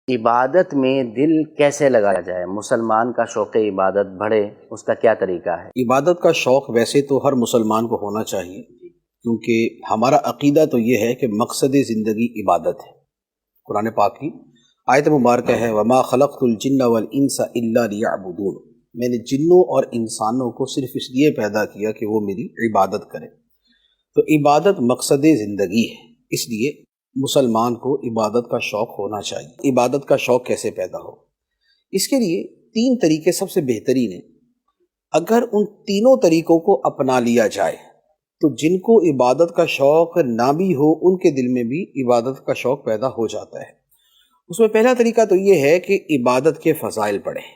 عبادت میں دل کیسے لگایا جائے؟ مسلمان کا شوق عبادت بڑھے، اس کا کیا طریقہ ہے؟ عبادت کا شوق ویسے تو ہر مسلمان کو ہونا چاہیے، کیونکہ ہمارا عقیدہ تو یہ ہے کہ مقصد زندگی عبادت ہے۔ قرآن پاک کی آیت مبارکہ ہے وَمَا خَلَقْتُ الْجِنَّ وَالْإِنسَ إِلَّا لِيَعْبُدُونَ، میں نے جنوں اور انسانوں کو صرف اس لیے پیدا کیا کہ وہ میری عبادت کریں۔ تو عبادت مقصد زندگی ہے، اس لیے مسلمان کو عبادت کا شوق ہونا چاہیے۔ عبادت کا شوق کیسے پیدا ہو؟ اس کے لیے 3 طریقے سب سے بہترین ہیں۔ اگر ان تینوں طریقوں کو اپنا لیا جائے تو جن کو عبادت کا شوق نہ بھی ہو ان کے دل میں بھی عبادت کا شوق پیدا ہو جاتا ہے۔ اس میں پہلا طریقہ تو یہ ہے کہ عبادت کے فضائل پڑھیں۔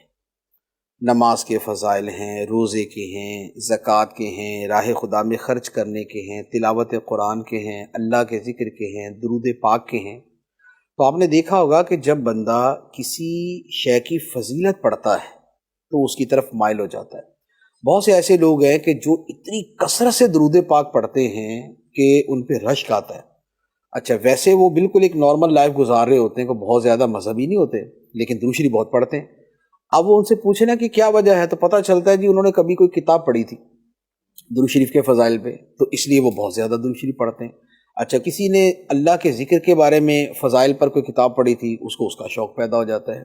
نماز کے فضائل ہیں، روزے کے ہیں، زکوٰۃ کے ہیں، راہ خدا میں خرچ کرنے کے ہیں، تلاوت قرآن کے ہیں، اللہ کے ذکر کے ہیں، درود پاک کے ہیں۔ تو آپ نے دیکھا ہوگا کہ جب بندہ کسی شے کی فضیلت پڑھتا ہے تو اس کی طرف مائل ہو جاتا ہے۔ بہت سے ایسے لوگ ہیں کہ جو اتنی کثرت سے درود پاک پڑھتے ہیں کہ ان پہ رشک آتا ہے۔ اچھا، ویسے وہ بالکل ایک نارمل لائف گزار رہے ہوتے ہیں، کہ بہت زیادہ مذہبی نہیں ہوتے، لیکن درود شریف بہت پڑھتے ہیں۔ اب وہ ان سے پوچھے نا کہ کیا وجہ ہے، تو پتہ چلتا ہے جی انہوں نے کبھی کوئی کتاب پڑھی تھی درود شریف کے فضائل پہ، تو اس لیے وہ بہت زیادہ درود شریف پڑھتے ہیں۔ اچھا، کسی نے اللہ کے ذکر کے بارے میں فضائل پر کوئی کتاب پڑھی تھی، اس کو اس کا شوق پیدا ہو جاتا ہے۔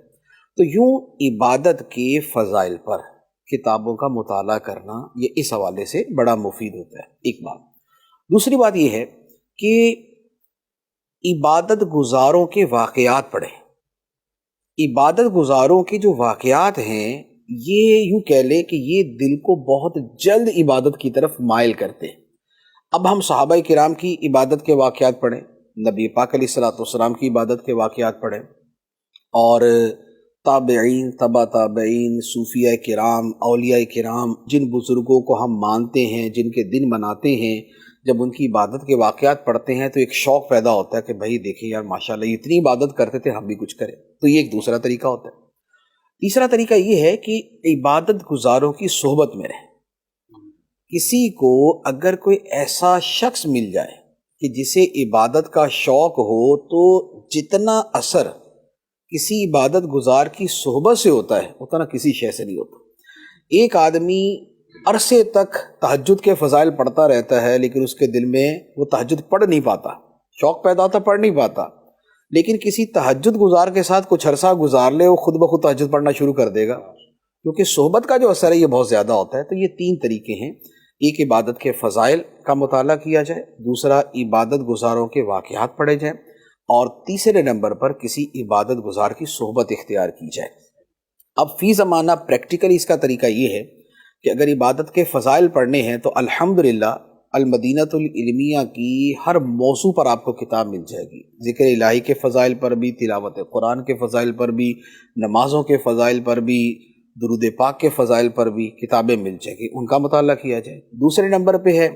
تو یوں عبادت کے فضائل پر کتابوں کا مطالعہ کرنا یہ اس حوالے سے بڑا مفید ہوتا ہے، ایک بات۔ دوسری بات یہ ہے کہ عبادت گزاروں کے واقعات پڑھیں۔ عبادت گزاروں کے جو واقعات ہیں یہ یوں کہہ لے کہ یہ دل کو بہت جلد عبادت کی طرف مائل کرتے ہیں۔ اب ہم صحابہ کرام کی عبادت کے واقعات پڑھیں، نبی پاک علیہ السلام کی عبادت کے واقعات پڑھیں، اور تابعین، تبع تابعین، صوفیاء کرام، اولیاء کرام، جن بزرگوں کو ہم مانتے ہیں، جن کے دن مناتے ہیں، جب ان کی عبادت کے واقعات پڑھتے ہیں تو ایک شوق پیدا ہوتا ہے کہ بھائی دیکھیں یار ماشاءاللہ اتنی عبادت کرتے تھے، ہم بھی کچھ کریں۔ تو یہ ایک دوسرا طریقہ ہوتا ہے۔ تیسرا طریقہ یہ ہے کہ عبادت گزاروں کی صحبت میں رہیں۔ کسی کو اگر کوئی ایسا شخص مل جائے کہ جسے عبادت کا شوق ہو تو جتنا اثر کسی عبادت گزار کی صحبت سے ہوتا ہے اتنا کسی شے سے نہیں ہوتا۔ ایک آدمی عرصے تک تہجد کے فضائل پڑھتا رہتا ہے لیکن اس کے دل میں وہ تہجد پڑھ نہیں پاتا، شوق پیدا ہوتا پڑھ نہیں پاتا، لیکن کسی تہجد گزار کے ساتھ کچھ عرصہ گزار لے وہ خود بخود تہجد پڑھنا شروع کر دے گا، کیونکہ صحبت کا جو اثر ہے یہ بہت زیادہ ہوتا ہے۔ تو یہ 3 طریقے ہیں، ایک عبادت کے فضائل کا مطالعہ کیا جائے، دوسرا عبادت گزاروں کے واقعات پڑھے جائیں، اور تیسرے نمبر پر کسی عبادت گزار کی صحبت اختیار کی جائے۔ اب فی زمانہ پریکٹیکلی اس کا طریقہ یہ ہے کہ اگر عبادت کے فضائل پڑھنے ہیں تو الحمدللہ المدینۃ العلمیہ کی ہر موضوع پر آپ کو کتاب مل جائے گی۔ ذکر الہی کے فضائل پر بھی، تلاوت قرآن کے فضائل پر بھی، نمازوں کے فضائل پر بھی، درود پاک کے فضائل پر بھی کتابیں مل جائیں گی، ان کا مطالعہ کیا جائے۔ دوسرے نمبر پہ ہے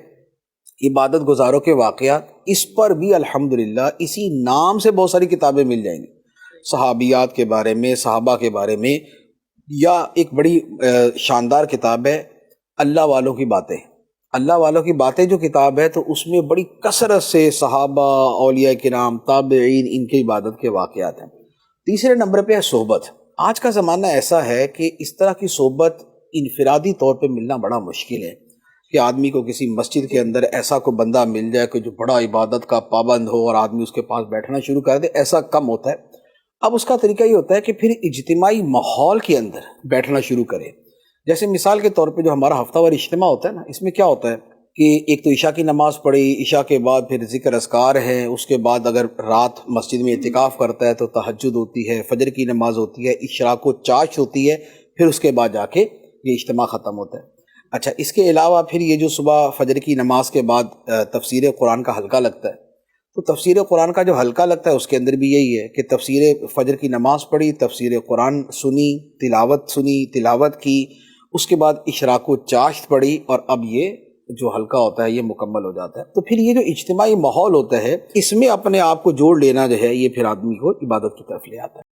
عبادت گزاروں کے واقعات، اس پر بھی الحمدللہ اسی نام سے بہت ساری کتابیں مل جائیں گی، صحابیات کے بارے میں، صحابہ کے بارے میں، یا ایک بڑی شاندار کتاب ہے اللہ والوں کی باتیں۔ اللہ والوں کی باتیں جو کتاب ہے تو اس میں بڑی کثرت سے صحابہ، اولیاء کرام، تابعین، ان کی عبادت کے واقعات ہیں۔ تیسرے نمبر پہ ہے صحبت۔ آج کا زمانہ ایسا ہے کہ اس طرح کی صحبت انفرادی طور پہ ملنا بڑا مشکل ہے، کہ آدمی کو کسی مسجد کے اندر ایسا کوئی بندہ مل جائے کہ جو بڑا عبادت کا پابند ہو اور آدمی اس کے پاس بیٹھنا شروع کر دے، ایسا کم ہوتا ہے۔ اب اس کا طریقہ یہ ہوتا ہے کہ پھر اجتماعی ماحول کے اندر بیٹھنا شروع کرے۔ جیسے مثال کے طور پہ جو ہمارا ہفتہ وار اجتماع ہوتا ہے نا، اس میں کیا ہوتا ہے کہ ایک تو عشاء کی نماز پڑھی، عشاء کے بعد پھر ذکر اذکار ہے، اس کے بعد اگر رات مسجد میں اعتکاف کرتا ہے تو تہجد ہوتی ہے، فجر کی نماز ہوتی ہے، اشراق و چاشت ہوتی ہے، پھر اس کے بعد جا کے یہ اجتماع ختم ہوتا ہے۔ اچھا، اس کے علاوہ پھر یہ جو صبح فجر کی نماز کے بعد تفسیر قرآن کا حلقہ لگتا ہے، تو تفسیر قرآن کا جو حلقہ لگتا ہے اس کے اندر بھی یہی ہے کہ تفسیر فجر کی نماز پڑھی، تفسیر قرآن سنی، تلاوت کی، اس کے بعد اشراق و چاشت پڑھی، اور اب یہ جو حلقہ ہوتا ہے یہ مکمل ہو جاتا ہے۔ تو پھر یہ جو اجتماعی ماحول ہوتا ہے اس میں اپنے آپ کو جوڑ لینا جو ہے یہ پھر آدمی کو عبادت کی طرف لے آتا ہے۔